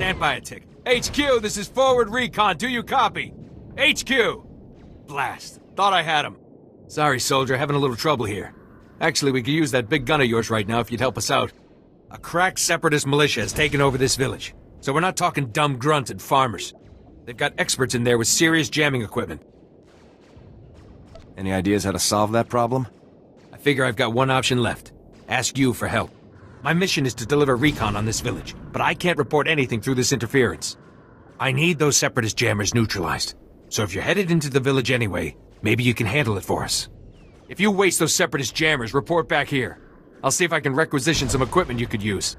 Stand by a tick. HQ, this is forward recon. Do you copy? HQ! Blast. Thought I had him. Sorry, soldier. Having a little trouble here. Actually, we could use that big gun of yours right now if you'd help us out. A crack separatist militia has taken over this village. So we're not talking dumb grunts and farmers. They've got experts in there with serious jamming equipment. Any ideas how to solve that problem? I figure I've got one option left. Ask you for help. My mission is to deliver recon on this village, but I can't report anything through this interference. I need those separatist jammers neutralized. So if you're headed into the village anyway, maybe you can handle it for us. If you waste those separatist jammers, report back here. I'll see if I can requisition some equipment you could use.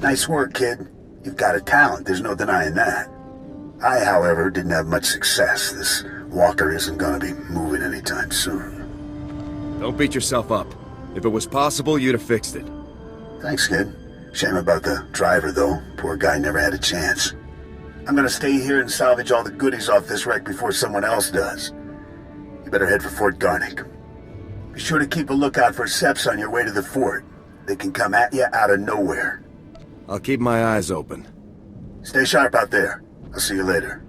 Nice work, kid. You've got a talent, there's no denying that. I, however, didn't have much success. This walker isn't gonna be moving anytime soon. Don't beat yourself up. If it was possible, you'd have fixed it. Thanks, kid. Shame about the driver, though. Poor guy never had a chance. I'm gonna stay here and salvage all the goodies off this wreck before someone else does. You better head for Fort Garnick. Be sure to keep a lookout for Seps on your way to the fort. They can come at you out of nowhere. I'll keep my eyes open. Stay sharp out there. I'll see you later.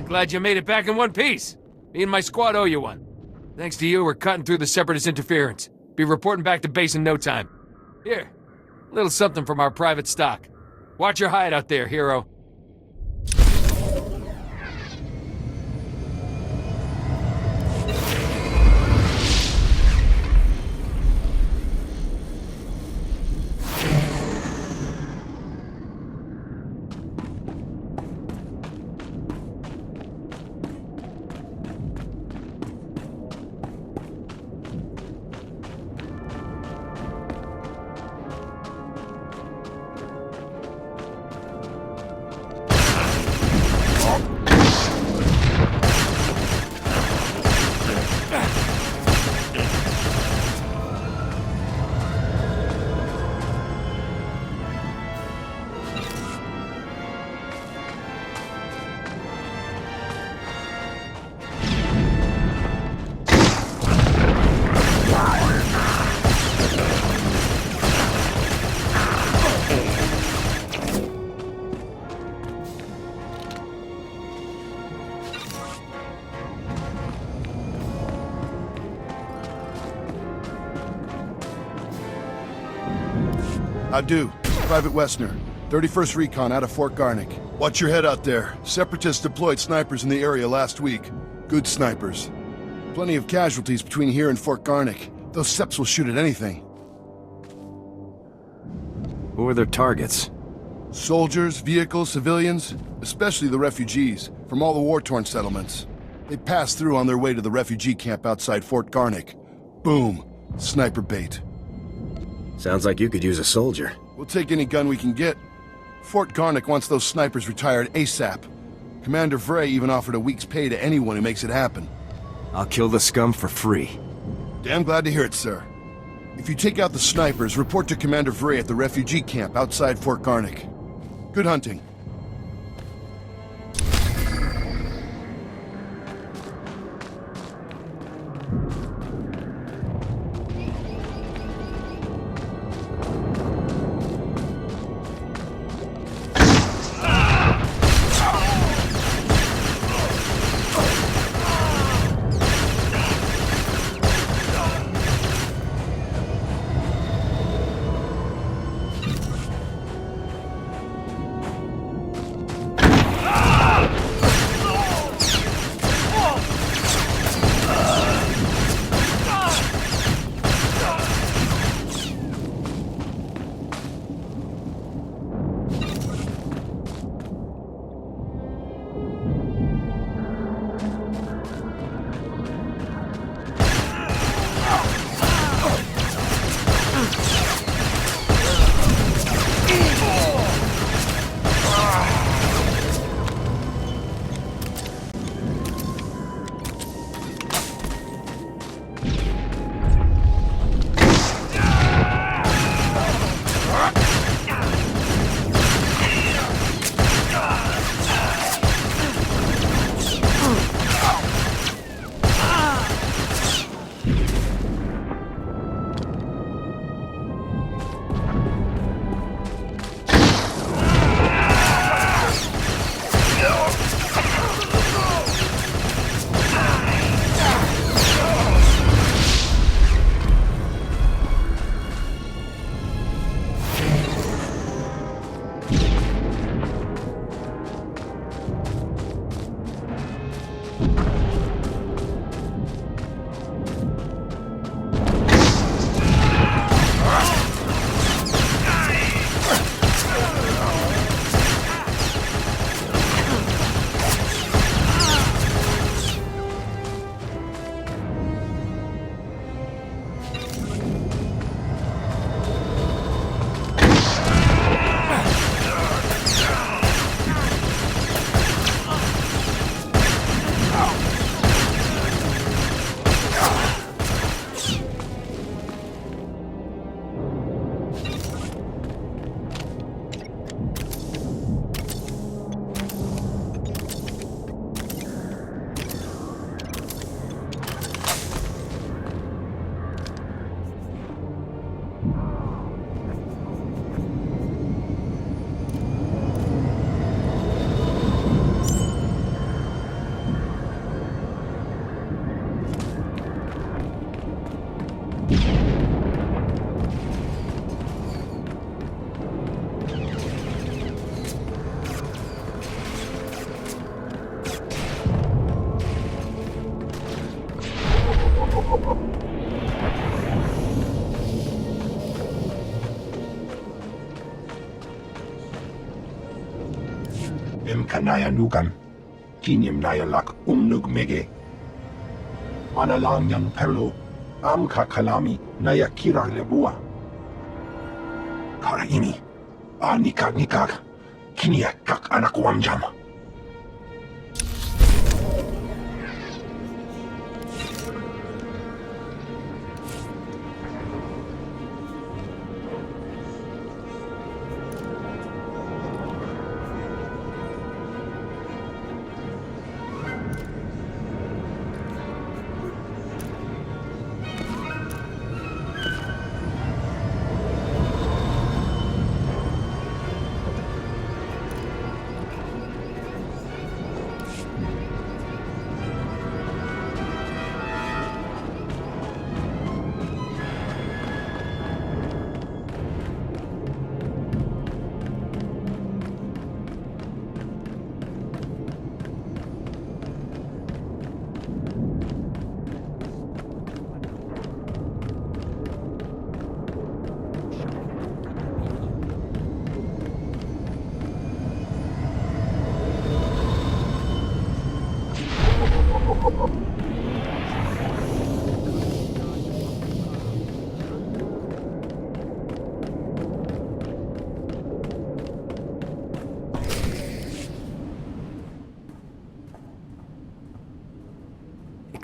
Glad you made it back in one piece. Me and my squad owe you one. Thanks to you, we're cutting through the separatist interference. Be reporting back to base in no time. Here, a little something from our private stock. Watch your hide out there, hero. How do? Private Westner, 31st Recon out of Fort Garnick. Watch your head out there. Separatists deployed snipers in the area last week. Good snipers. Plenty of casualties between here and Fort Garnick. Those Seps will shoot at anything. Who are their targets? Soldiers, vehicles, civilians, especially the refugees from all the war-torn settlements. They pass through on their way to the refugee camp outside Fort Garnick. Boom. Sniper bait. Sounds like you could use a soldier. We'll take any gun we can get. Fort Garnick wants those snipers retired ASAP. Commander Vray even offered a week's pay to anyone who makes it happen. I'll kill the scum for free. Damn glad to hear it, sir. If you take out the snipers, report to Commander Vray at the refugee camp outside Fort Garnick. Good hunting. Kanaya nukan, kinim naya lak umnug mege. Manalang yang perlu, am kakalami naya kira lebua. Kara ini, nikak, kiniak kak anak wamjam.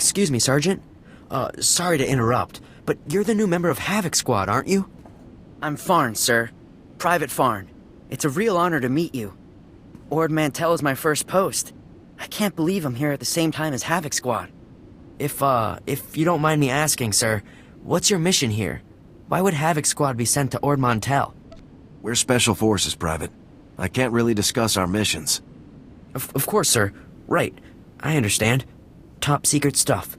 Excuse me, Sergeant. Sorry to interrupt, but you're the new member of Havoc Squad, aren't you? I'm Farn, sir. Private Farn. It's a real honor to meet you. Ord Mantell is my first post. I can't believe I'm here at the same time as Havoc Squad. If you don't mind me asking, sir, what's your mission here? Why would Havoc Squad be sent to Ord Mantell? We're Special Forces, Private. I can't really discuss our missions. Of course, sir. Right. I understand. Top secret stuff.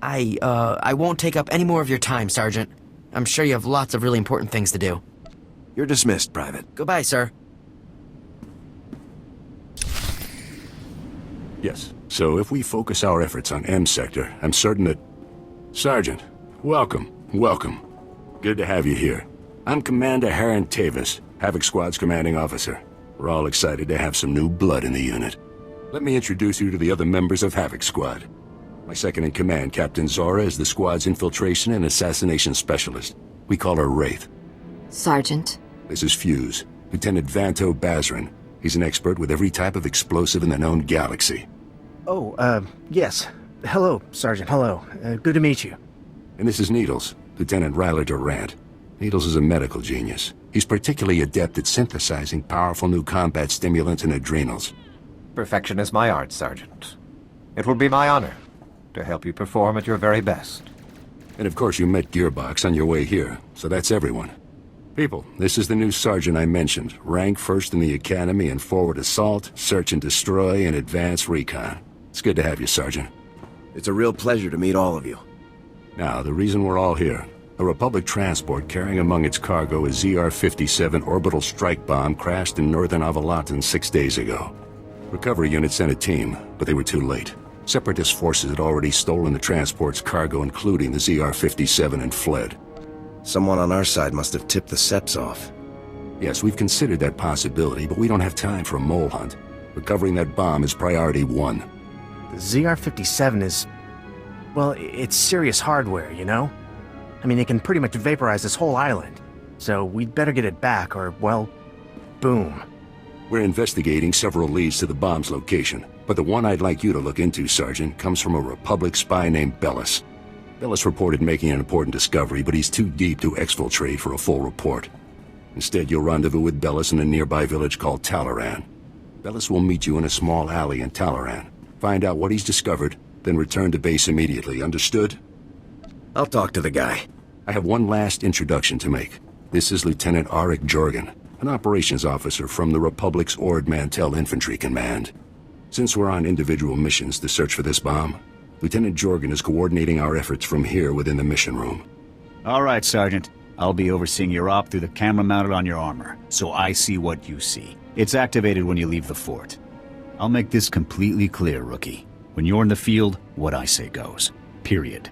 I won't take up any more of your time, Sergeant. I'm sure you have lots of really important things to do. You're dismissed, Private. Goodbye, sir. Yes. So if we focus our efforts on M Sector, I'm certain that... Sergeant, welcome. Good to have you here. I'm Commander Harren Tavis, Havoc Squad's commanding officer. We're all excited to have some new blood in the unit. Let me introduce you to the other members of Havoc Squad. My second-in-command, Captain Zora, is the squad's infiltration and assassination specialist. We call her Wraith. Sergeant. This is Fuse, Lieutenant Vanto Bazrin. He's an expert with every type of explosive in the known galaxy. Oh, yes. Hello, Sergeant, hello. Good to meet you. And this is Needles, Lieutenant Ryler Durant. Needles is a medical genius. He's particularly adept at synthesizing powerful new combat stimulants and adrenals. Perfection is my art, Sergeant. It will be my honor to help you perform at your very best. And of course you met Gearbox on your way here, so that's everyone. People, this is the new sergeant I mentioned, rank first in the academy in forward assault, search and destroy, and advanced recon. It's good to have you, Sergeant. It's a real pleasure to meet all of you. Now, the reason we're all here. A Republic transport carrying among its cargo a ZR-57 orbital strike bomb crashed in northern Avalatan 6 days ago. Recovery unit sent a team, but they were too late. Separatist forces had already stolen the transport's cargo, including the ZR-57, and fled. Someone on our side must have tipped the Seps off. Yes, we've considered that possibility, but we don't have time for a mole hunt. Recovering that bomb is priority one. The ZR-57 is... well, it's serious hardware, you know? I mean, it can pretty much vaporize this whole island. So we'd better get it back, or, well, boom. We're investigating several leads to the bomb's location, but the one I'd like you to look into, Sergeant, comes from a Republic spy named Bellis. Bellis reported making an important discovery, but he's too deep to exfiltrate for a full report. Instead, you'll rendezvous with Bellis in a nearby village called Talaran. Bellis will meet you in a small alley in Talaran. Find out what he's discovered, then return to base immediately, understood? I'll talk to the guy. I have one last introduction to make. This is Lieutenant Arik Jorgen, an operations officer from the Republic's Ord Mantell Infantry Command. Since we're on individual missions to search for this bomb, Lieutenant Jorgen is coordinating our efforts from here within the mission room. All right, Sergeant. I'll be overseeing your op through the camera mounted on your armor, so I see what you see. It's activated when you leave the fort. I'll make this completely clear, Rookie. When you're in the field, what I say goes. Period.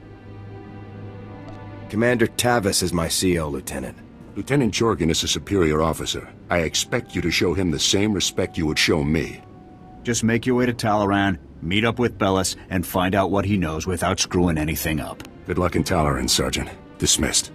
Commander Tavis is my CO, Lieutenant. Lieutenant Jorgen is a superior officer. I expect you to show him the same respect you would show me. Just make your way to Talaran, meet up with Bellis, and find out what he knows without screwing anything up. Good luck in Talaran, Sergeant. Dismissed.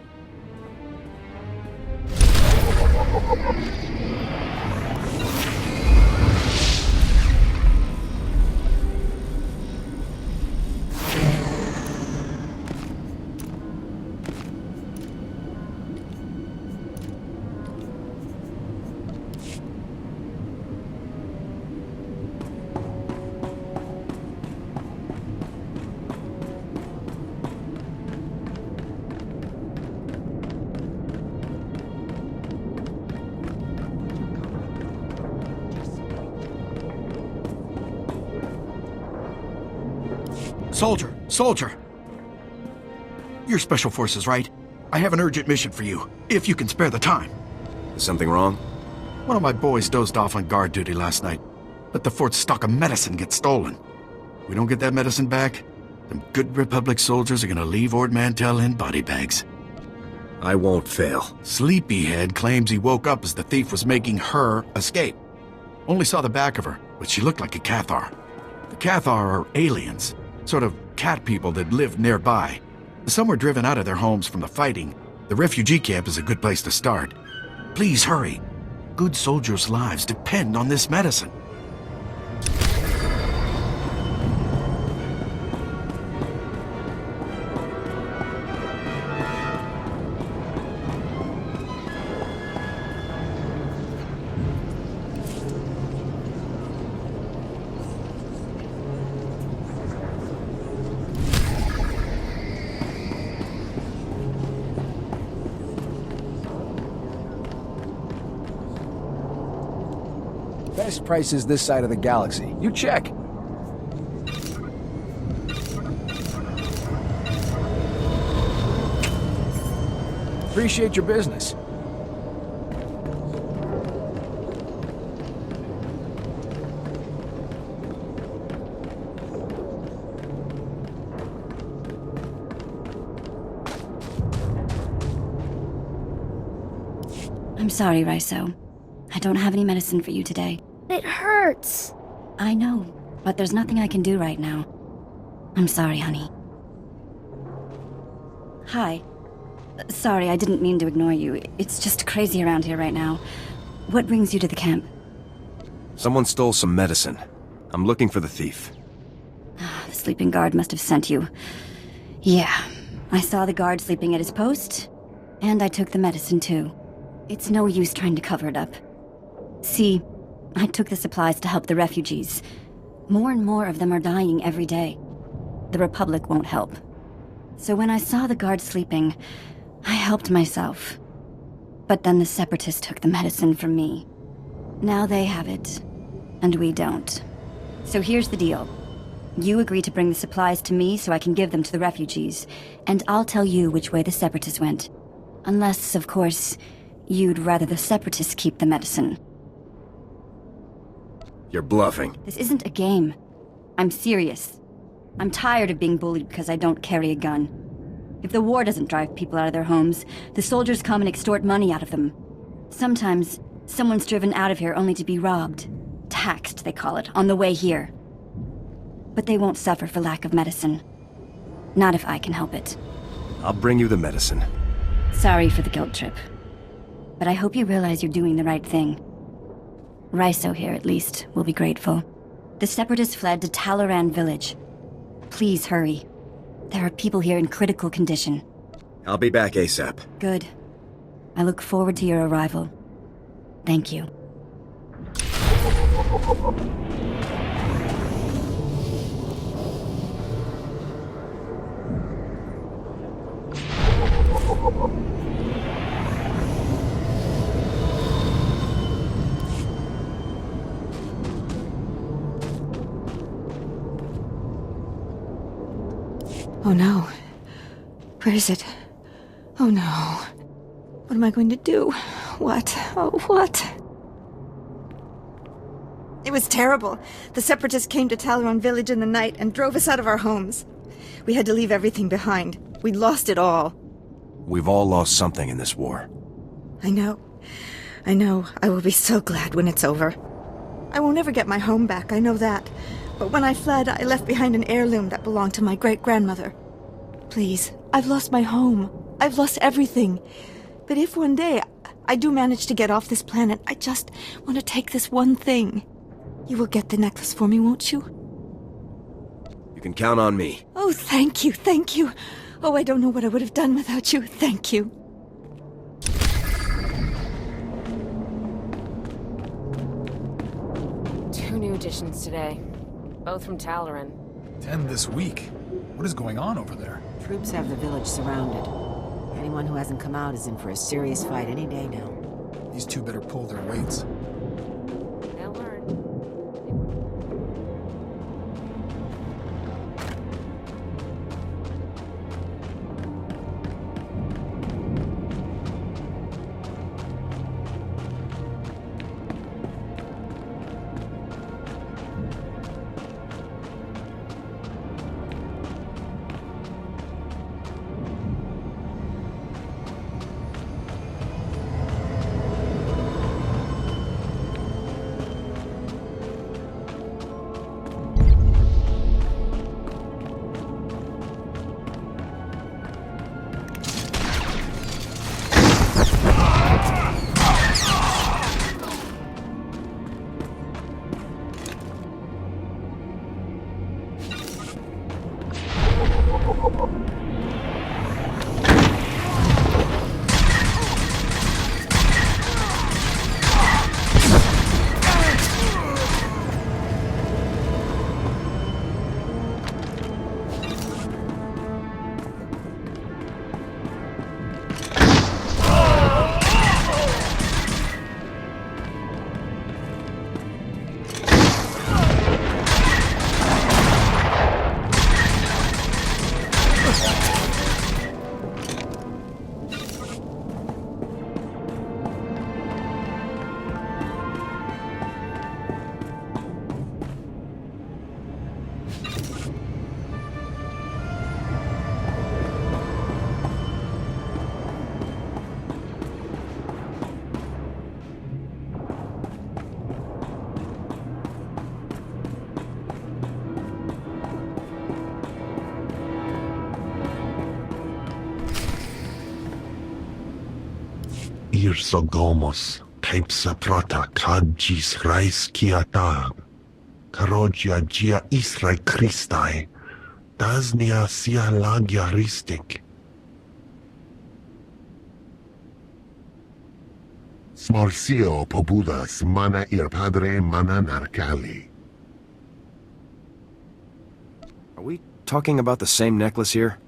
Soldier! You're Special Forces, right? I have an urgent mission for you, if you can spare the time. Is something wrong? One of my boys dozed off on guard duty last night. Let the fort's stock of medicine get stolen. We don't get that medicine back, them good Republic soldiers are gonna leave Ord Mantell in body bags. I won't fail. Sleepyhead claims he woke up as the thief was making her escape. Only saw the back of her, but she looked like a Cathar. The Cathar are aliens. Sort of cat people that lived nearby. Some were driven out of their homes from the fighting. The refugee camp is a good place to start. Please hurry. Good soldiers' lives depend on this medicine. Highest prices this side of the galaxy. You check. Appreciate your business. I'm sorry, Raiso. I don't have any medicine for you today. It hurts. I know, but there's nothing I can do right now. I'm sorry, honey. Hi. Sorry, I didn't mean to ignore you. It's just crazy around here right now. What brings you to the camp? Someone stole some medicine. I'm looking for the thief. The sleeping guard must have sent you. Yeah, I saw the guard sleeping at his post, and I took the medicine too. It's no use trying to cover it up. See, I took the supplies to help the refugees. More and more of them are dying every day. The Republic won't help. So when I saw the guard sleeping, I helped myself. But then the Separatists took the medicine from me. Now they have it, and we don't. So here's the deal. You agree to bring the supplies to me so I can give them to the refugees, and I'll tell you which way the Separatists went. Unless, of course, you'd rather the Separatists keep the medicine. You're bluffing. This isn't a game. I'm serious. I'm tired of being bullied because I don't carry a gun. If the war doesn't drive people out of their homes, the soldiers come and extort money out of them. Sometimes, someone's driven out of here only to be robbed. Taxed, they call it, on the way here. But they won't suffer for lack of medicine. Not if I can help it. I'll bring you the medicine. Sorry for the guilt trip. But I hope you realize you're doing the right thing. Raiso here, at least, will be grateful. The Separatists fled to Talaran village. Please hurry. There are people here in critical condition. I'll be back ASAP. Good. I look forward to your arrival. Thank you. Oh no. Where is it? Oh no. What am I going to do? What? Oh, what? It was terrible. The Separatists came to Talaran village in the night and drove us out of our homes. We had to leave everything behind. We'd lost it all. We've all lost something in this war. I know. I know. I will be so glad when it's over. I will never get my home back, I know that. But when I fled, I left behind an heirloom that belonged to my great-grandmother. Please, I've lost my home. I've lost everything. But if one day I do manage to get off this planet, I just want to take this one thing. You will get the necklace for me, won't you? You can count on me. Oh, thank you, thank you. Oh, I don't know what I would have done without you. Thank you. Two new additions today. Both from Talaran. 10 this week. What is going on over there? Troops have the village surrounded. Anyone who hasn't come out is in for a serious fight any day now. These two better pull their weights. They'll learn. Irsogomos, Taipsa Prata, Kadjis Rais Kiatag, Karogia Gia Israi Christai, Daznia Sia Lagia Ristik. Smorcio Pobudas, Mana Ir Padre Mana Narcali. Are we talking about the same necklace here?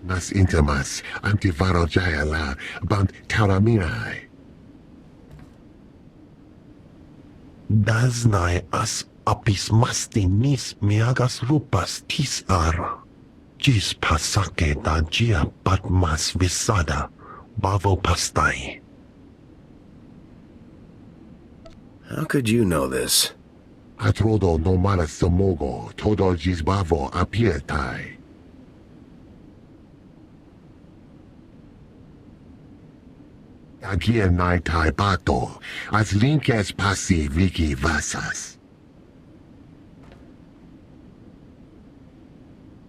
Nas intimas, antivaro jaya la, bant karaminai. Daznai as apis masti nis miagas rupas tisar. Gis pasake da gia batmas visada, bavo pastai. How could you know this? Atrodo no malas somogo, todo gis bavo apietai. Agia naitai bato, as linkes passi viki vasas.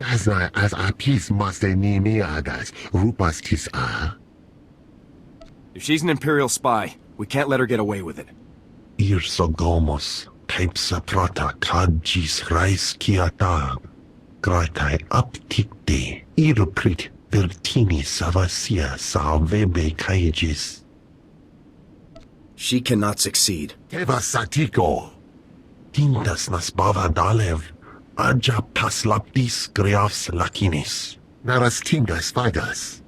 As apis maste ni miagas, rupas tis a. If she's an Imperial spy, we can't let her get away with it. Irsogomos, Taipsa Prata, Kadjis Rais Kiatag, Gratai Aptikte, Iruprit, Vertini Savasia Salvebe Kaijis. She cannot succeed. Teva Satiko, Tindas nas Bavadalev, Aja Paslaptis Griafs Lakinis, Naras Tingas Vagas.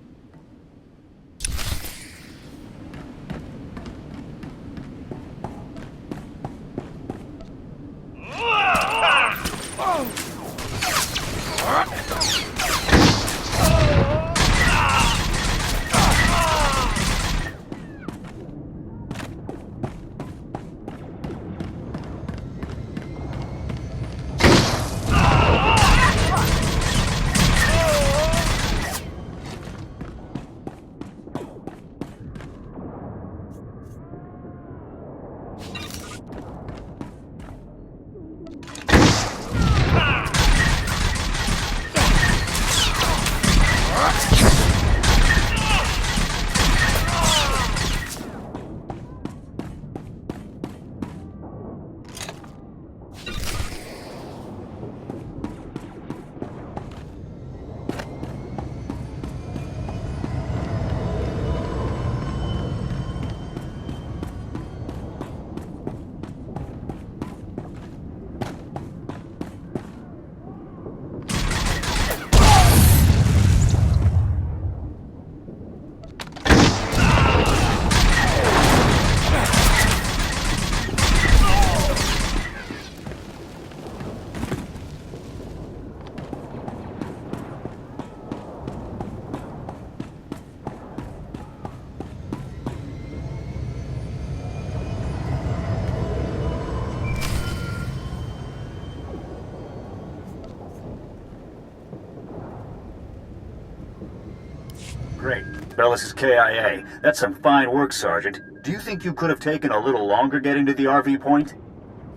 Great. Bellis is KIA. That's some fine work, Sergeant. Do you think you could have taken a little longer getting to the RV point?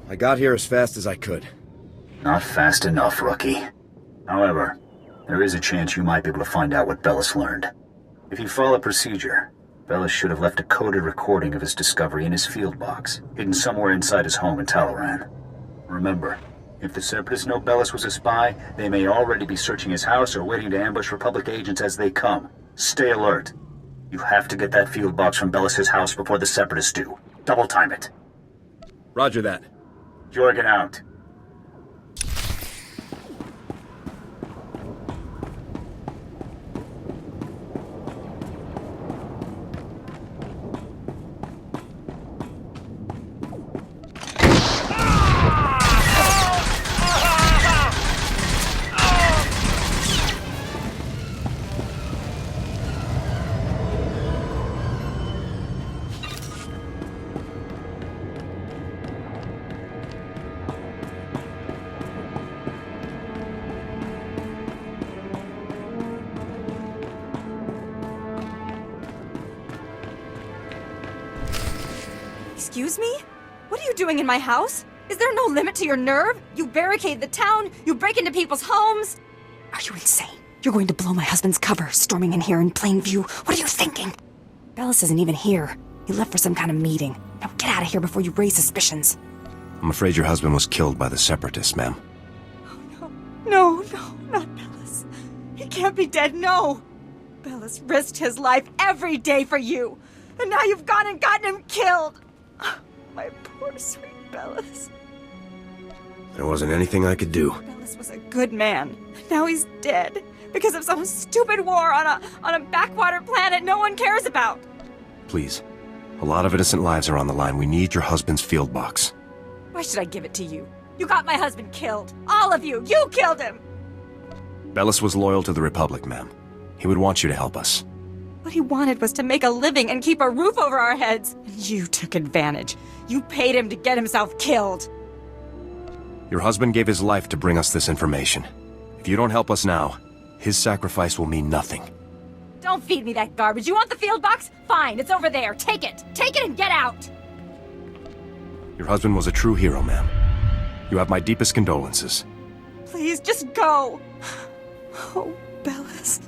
I got here as fast as I could. Not fast enough, rookie. However, there is a chance you might be able to find out what Bellis learned. If you follow procedure, Bellis should have left a coded recording of his discovery in his field box, hidden somewhere inside his home in Talaran. Remember, if the Separatists know Bellis was a spy, they may already be searching his house or waiting to ambush Republic agents as they come. Stay alert. You have to get that field box from Bellis' house before the Separatists do. Double time it. Roger that. Jorgen out. Excuse me? What are you doing in my house? Is there no limit to your nerve? You barricade the town, you break into people's homes. Are you insane? You're going to blow my husband's cover, storming in here in plain view. What are you thinking? Bellis isn't even here. He left for some kind of meeting. Now get out of here before you raise suspicions. I'm afraid your husband was killed by the Separatists, ma'am. No, not Bellis. He can't be dead, no! Bellis risked his life every day for you, and now you've gone and gotten him killed! My poor sweet Bellis. There wasn't anything I could do. Bellis was a good man. Now he's dead because of some stupid war on a backwater planet no one cares about. Please. A lot of innocent lives are on the line. We need your husband's field box. Why should I give it to you? You got my husband killed. All of you. You killed him. Bellis was loyal to the Republic, ma'am. He would want you to help us. What he wanted was to make a living and keep a roof over our heads. And you took advantage. You paid him to get himself killed. Your husband gave his life to bring us this information. If you don't help us now, his sacrifice will mean nothing. Don't feed me that garbage. You want the field box? Fine, it's over there. Take it. Take it and get out. Your husband was a true hero, ma'am. You have my deepest condolences. Please, just go. Oh, Bellis.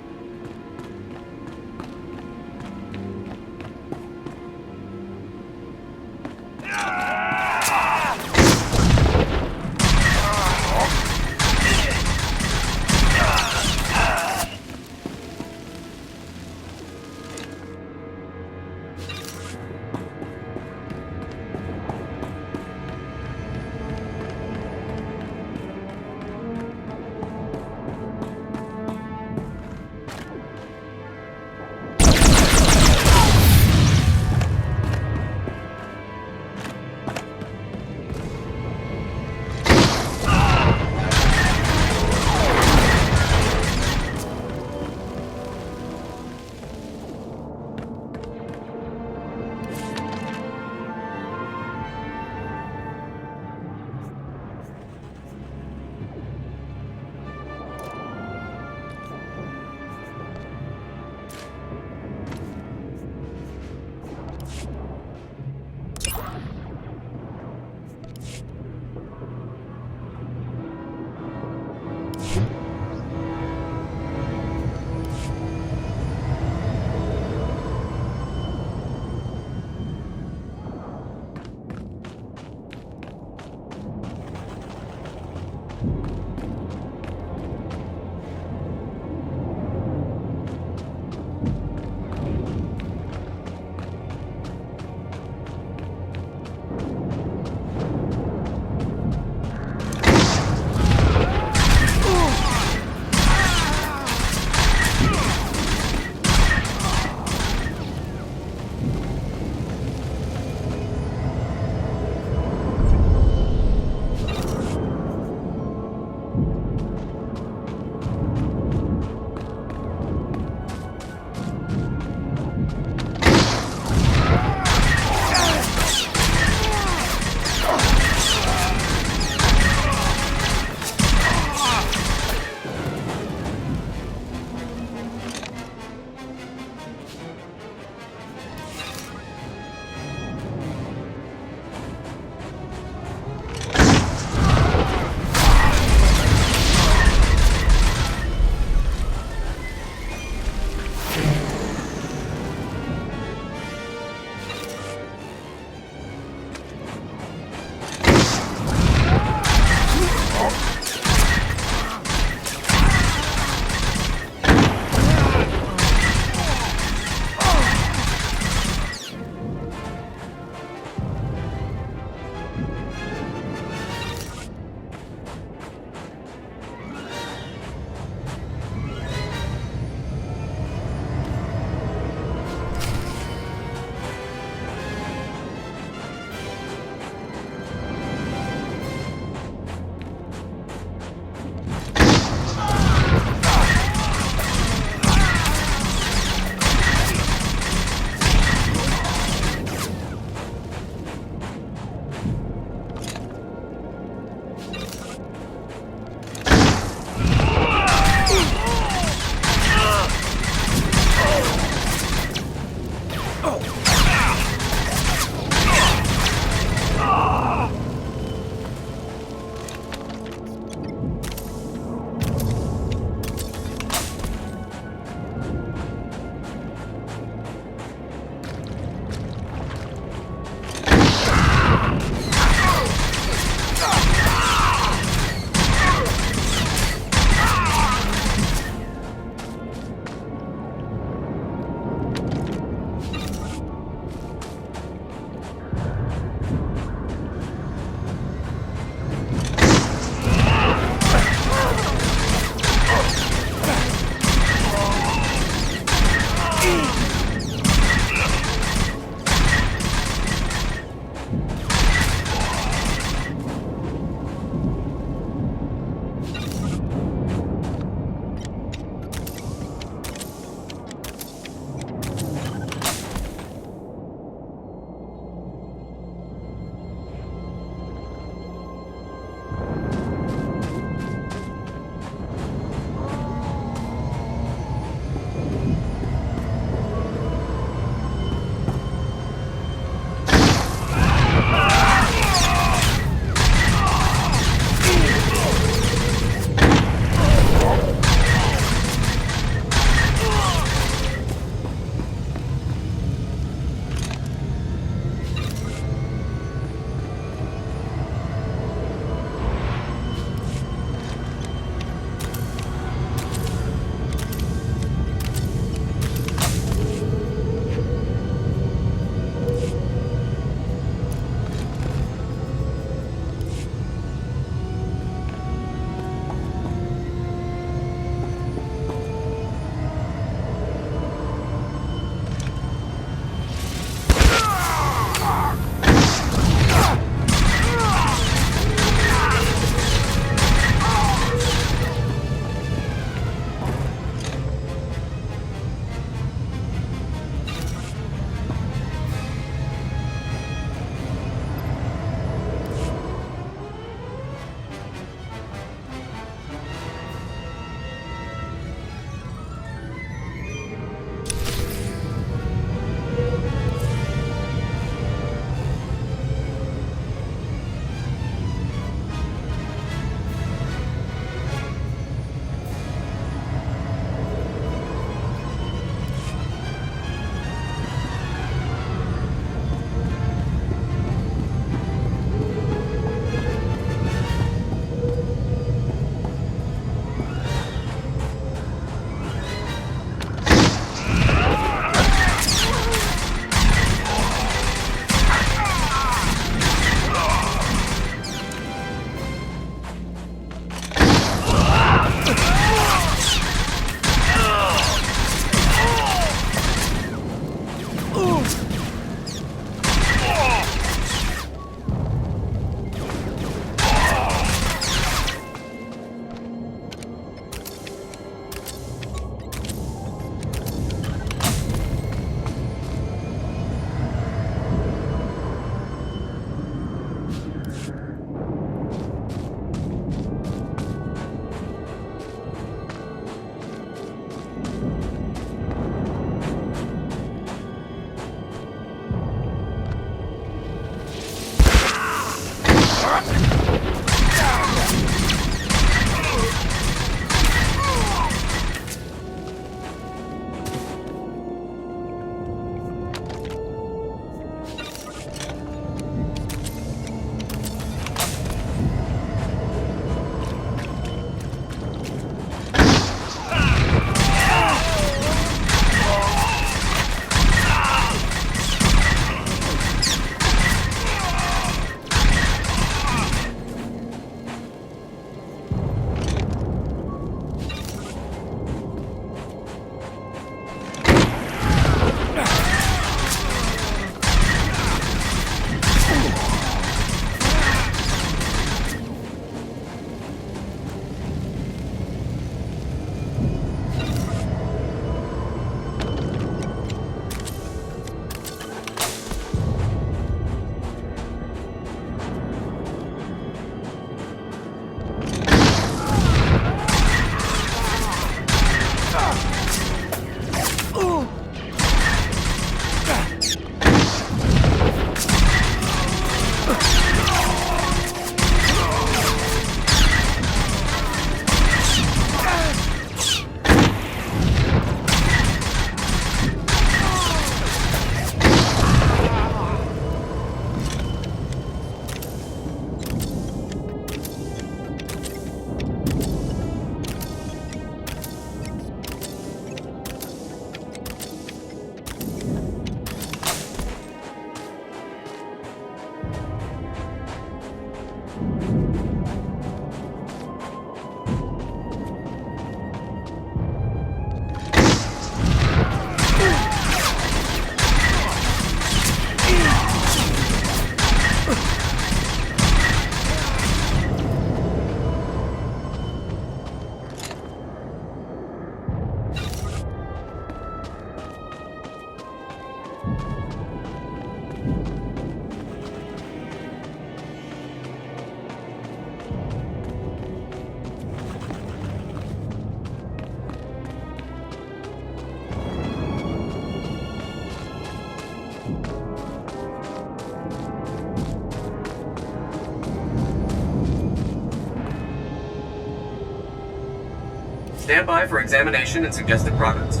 Stand by for examination and suggested progress.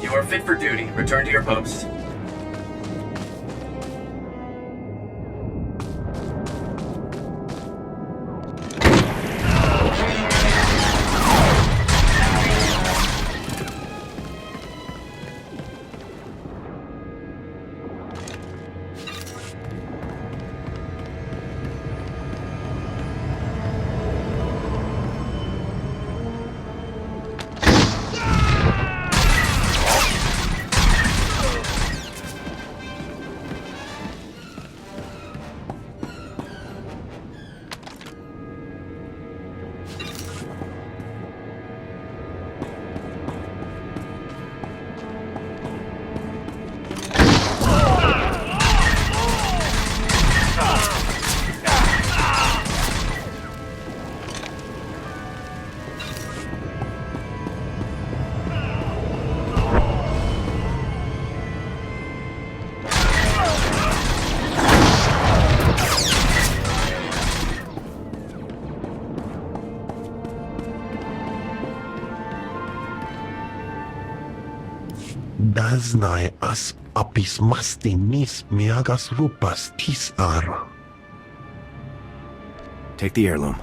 You are fit for duty. Return to your post. Daznai as apis mastinis miagas rupas tisar. Take the heirloom.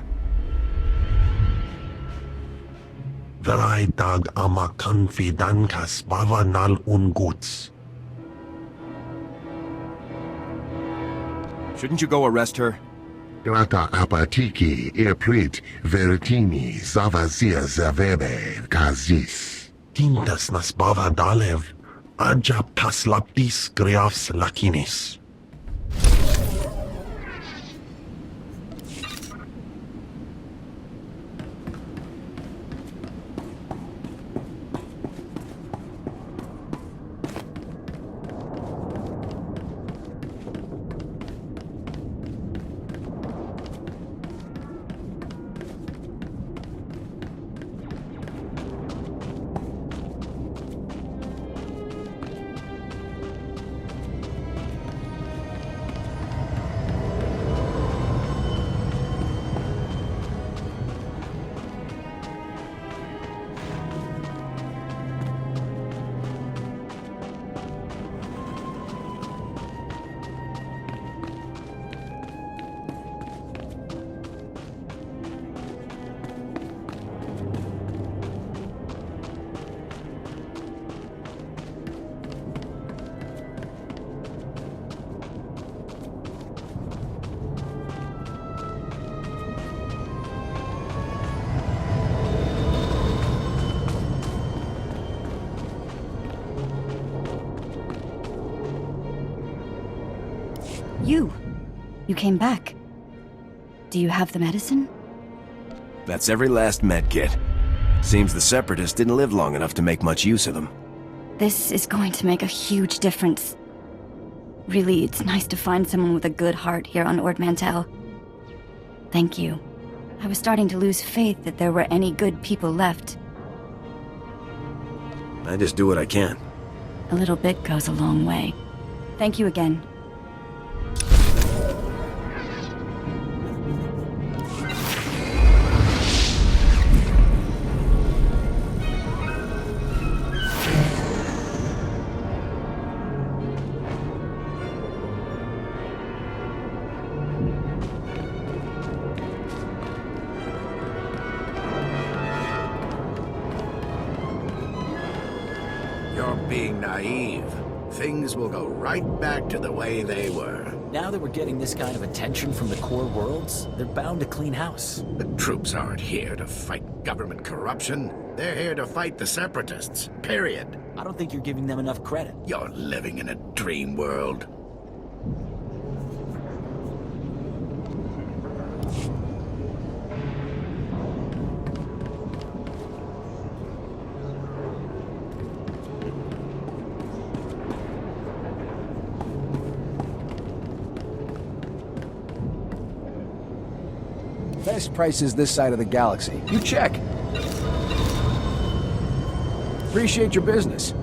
Veraitag ama confidankas bavanal unguts. Shouldn't you go arrest her? Grata apatiki irprit veritini zavazia zavebe kazis. Tintas nas bavadalev aja paslaptis griafs lakinis. You came back. Do you have the medicine? That's every last med kit. Seems the Separatists didn't live long enough to make much use of them. This is going to make a huge difference. Really, it's nice to find someone with a good heart here on Ord Mantell. Thank you. I was starting to lose faith that there were any good people left. I just do what I can. A little bit goes a long way. Thank you again. Being naive. Things will go right back to the way they were. Now that we're getting this kind of attention from the core worlds, they're bound to clean house. The troops aren't here to fight government corruption. They're here to fight the Separatists. Period. I don't think you're giving them enough credit. You're living in a dream world. Best prices this side of the galaxy. You check. Appreciate your business.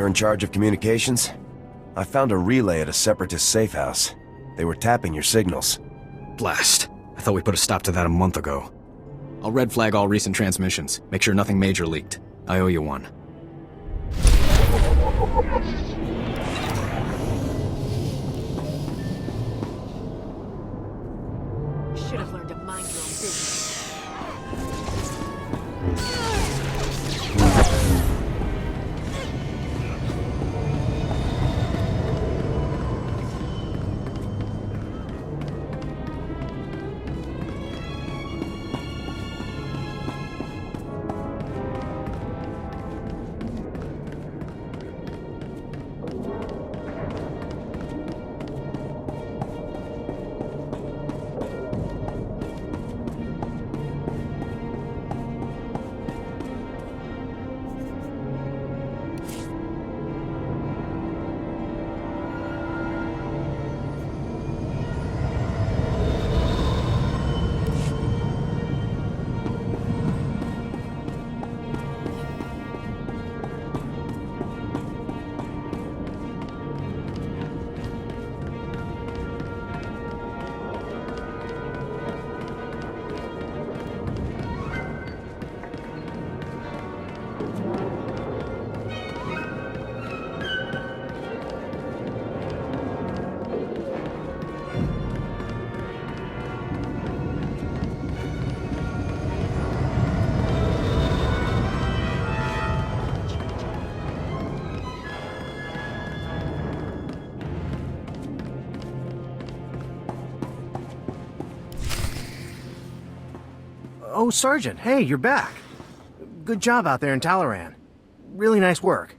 You're in charge of communications? I found a relay at a Separatist safe house. They were tapping your signals. Blast. I thought we put a stop to that a month ago. I'll red flag all recent transmissions. Make sure nothing major leaked. I owe you one. Should have learned to mind your own business. Oh, Sergeant, hey, you're back. Good job out there in Talaran. Really nice work.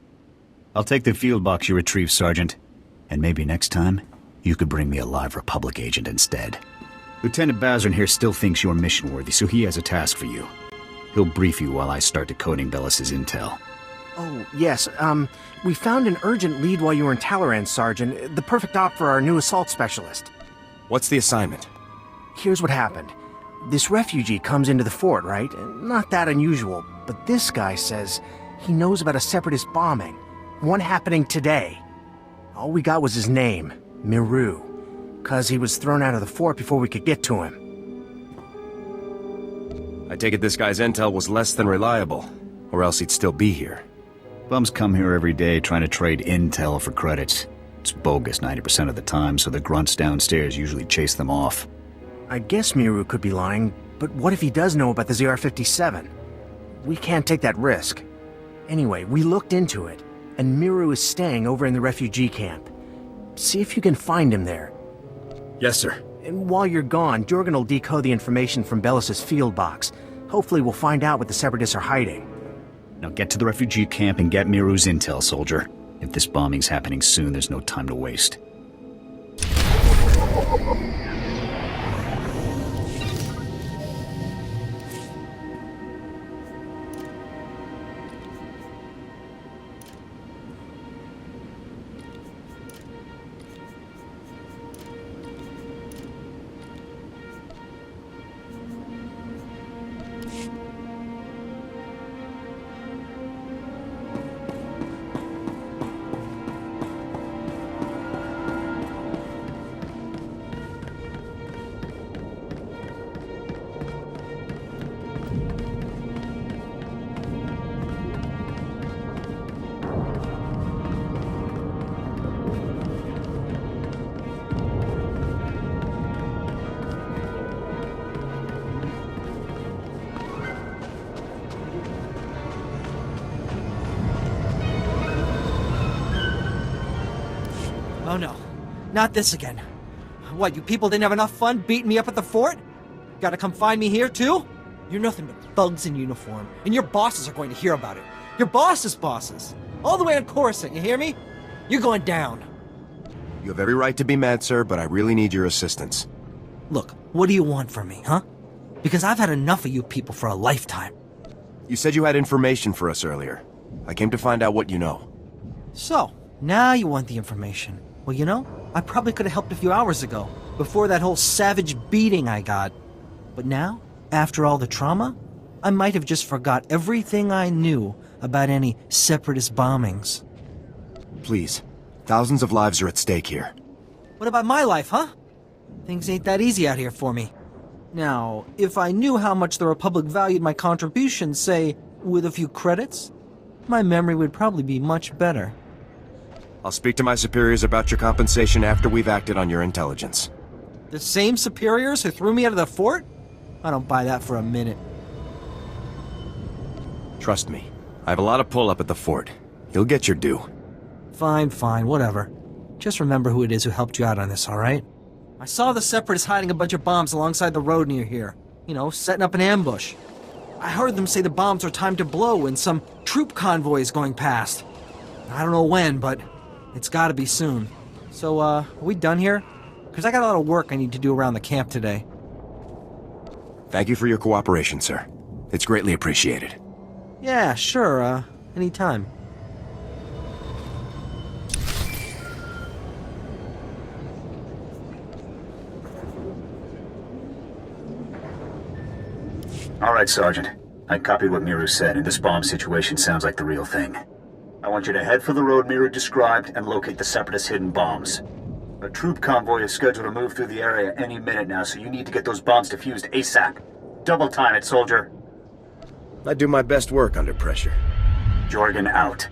I'll take the field box you retrieved, Sergeant. And maybe next time, you could bring me a live Republic agent instead. Lieutenant Bazrin here still thinks you're mission-worthy, so he has a task for you. He'll brief you while I start decoding Bellis's intel. Oh, yes, we found an urgent lead while you were in Talaran, Sergeant. The perfect op for our new assault specialist. What's the assignment? Here's what happened. This refugee comes into the fort, right? Not that unusual, but this guy says he knows about a Separatist bombing. One happening today. All we got was his name, Miru, 'cause he was thrown out of the fort before we could get to him. I take it this guy's intel was less than reliable, or else he'd still be here. Bums come here every day trying to trade intel for credits. It's bogus 90% of the time, so the grunts downstairs usually chase them off. I guess Miru could be lying, but what if he does know about the ZR-57? We can't take that risk. Anyway, we looked into it, and Miru is staying over in the refugee camp. See if you can find him there. Yes, sir. And while you're gone, Jorgen will decode the information from Bellis's field box. Hopefully we'll find out what the Separatists are hiding. Now get to the refugee camp and get Miru's intel, soldier. If this bombing's happening soon, there's no time to waste. Oh no, not this again. What, you people didn't have enough fun beating me up at the fort? Gotta come find me here too? You're nothing but thugs in uniform, and your bosses are going to hear about it. Your boss's bosses. All the way on Coruscant, you hear me? You're going down. You have every right to be mad, sir, but I really need your assistance. Look, what do you want from me, huh? Because I've had enough of you people for a lifetime. You said you had information for us earlier. I came to find out what you know. So, now you want the information. Well, you know, I probably could have helped a few hours ago, before that whole savage beating I got. But now, after all the trauma, I might have just forgot everything I knew about any Separatist bombings. Please. Thousands of lives are at stake here. What about my life, huh? Things ain't that easy out here for me. Now, if I knew how much the Republic valued my contributions, say, with a few credits, my memory would probably be much better. I'll speak to my superiors about your compensation after we've acted on your intelligence. The same superiors who threw me out of the fort? I don't buy that for a minute. Trust me, I have a lot of pull-up at the fort. You'll get your due. Fine, whatever. Just remember who it is who helped you out on this, alright? I saw the Separatists hiding a bunch of bombs alongside the road near here. You know, setting up an ambush. I heard them say the bombs are timed to blow and some troop convoy is going past. I don't know when, but it's gotta be soon. So, are we done here? Because I got a lot of work I need to do around the camp today. Thank you for your cooperation, sir. It's greatly appreciated. Yeah, sure, anytime. All right, Sergeant. I copied what Miru said, and this bomb situation sounds like the real thing. I want you to head for the road Miru described and locate the Separatist hidden bombs. A troop convoy is scheduled to move through the area any minute now, so you need to get those bombs defused ASAP. Double time it, soldier. I do my best work under pressure. Jorgen out.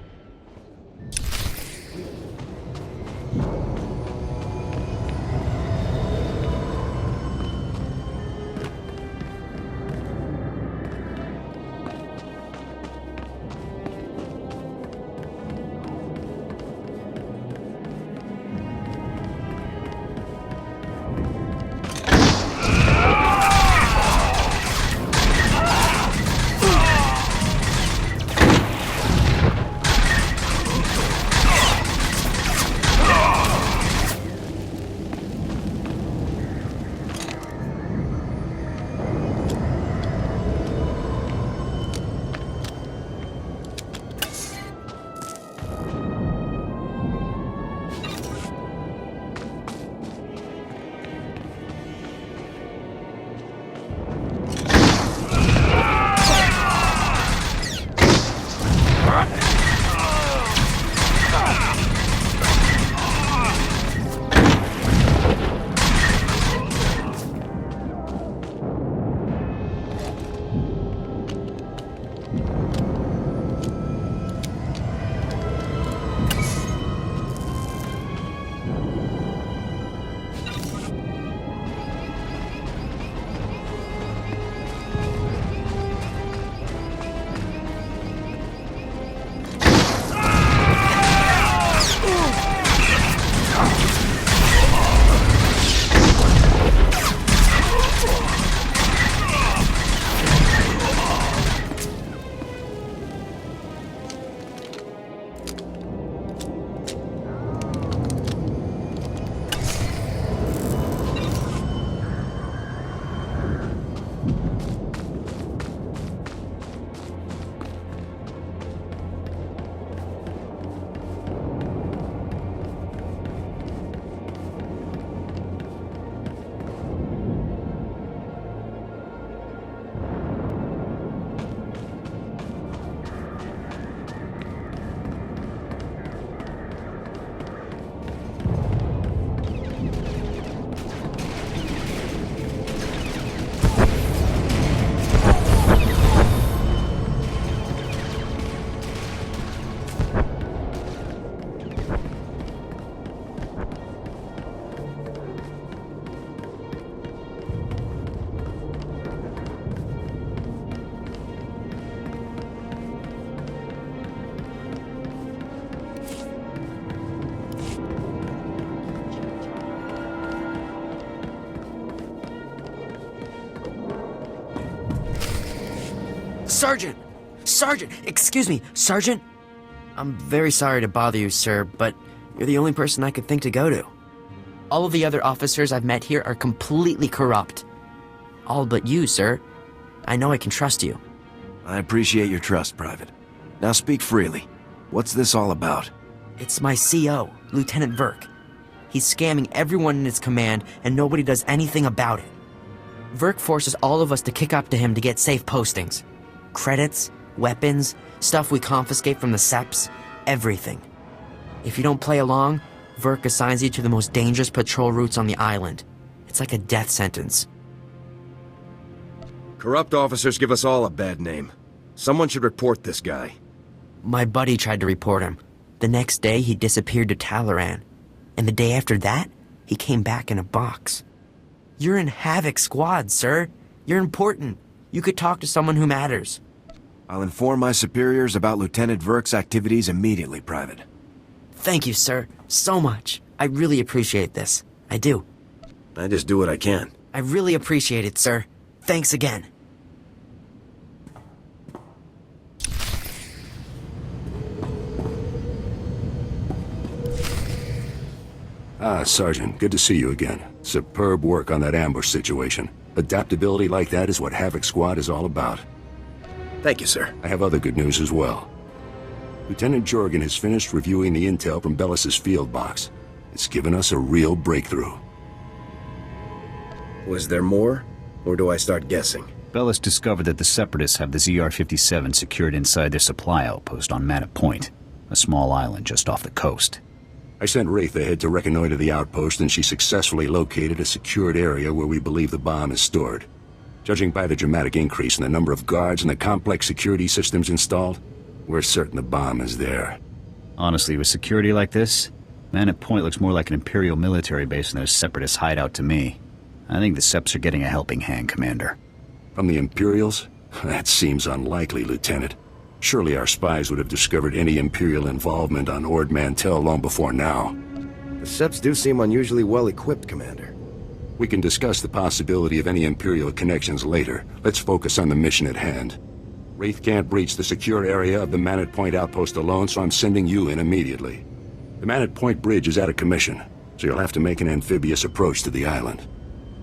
Sergeant! Sergeant! Excuse me, Sergeant? I'm very sorry to bother you, sir, but you're the only person I could think to go to. All of the other officers I've met here are completely corrupt. All but you, sir. I know I can trust you. I appreciate your trust, Private. Now speak freely. What's this all about? It's my CO, Lieutenant Verk. He's scamming everyone in his command, and nobody does anything about it. Verk forces all of us to kick up to him to get safe postings. Credits, weapons, stuff we confiscate from the SEPs, everything. If you don't play along, Verk assigns you to the most dangerous patrol routes on the island. It's like a death sentence. Corrupt officers give us all a bad name. Someone should report this guy. My buddy tried to report him. The next day, he disappeared to Talaran. And the day after that, he came back in a box. You're in Havoc's squad, sir. You're important. You could talk to someone who matters. I'll inform my superiors about Lieutenant Verk's activities immediately, Private. Thank you, sir, so much. I really appreciate this. I do. I just do what I can. I really appreciate it, sir. Thanks again. Ah, Sergeant, good to see you again. Superb work on that ambush situation. Adaptability like that is what Havoc Squad is all about. Thank you, sir. I have other good news as well. Lieutenant Jorgen has finished reviewing the intel from Bellis's field box. It's given us a real breakthrough. Was there more? Or do I start guessing? Bellis discovered that the Separatists have the ZR-57 secured inside their supply outpost on Manor Point, a small island just off the coast. I sent Wraith ahead to reconnoiter the outpost, and she successfully located a secured area where we believe the bomb is stored. Judging by the dramatic increase in the number of guards and the complex security systems installed, we're certain the bomb is there. Honestly, with security like this, Manor Point looks more like an Imperial military base than a Separatist hideout to me. I think the Seps are getting a helping hand, Commander. From the Imperials? That seems unlikely, Lieutenant. Surely our spies would have discovered any Imperial involvement on Ord Mantell long before now. The Seps do seem unusually well-equipped, Commander. We can discuss the possibility of any Imperial connections later. Let's focus on the mission at hand. Wraith can't breach the secure area of the Manor Point outpost alone, so I'm sending you in immediately. The Manor Point bridge is out of commission, so you'll have to make an amphibious approach to the island.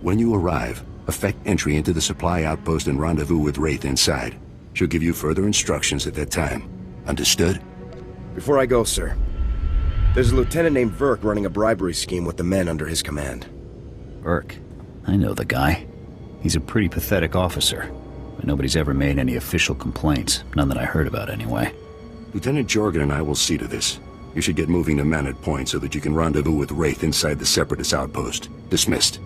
When you arrive, effect entry into the supply outpost and rendezvous with Wraith inside. She'll give you further instructions at that time. Understood? Before I go, sir, there's a lieutenant named Verk running a bribery scheme with the men under his command. Verk? I know the guy. He's a pretty pathetic officer, but nobody's ever made any official complaints. None that I heard about, anyway. Lieutenant Jorgen and I will see to this. You should get moving to Manor Point so that you can rendezvous with Wraith inside the Separatist outpost. Dismissed.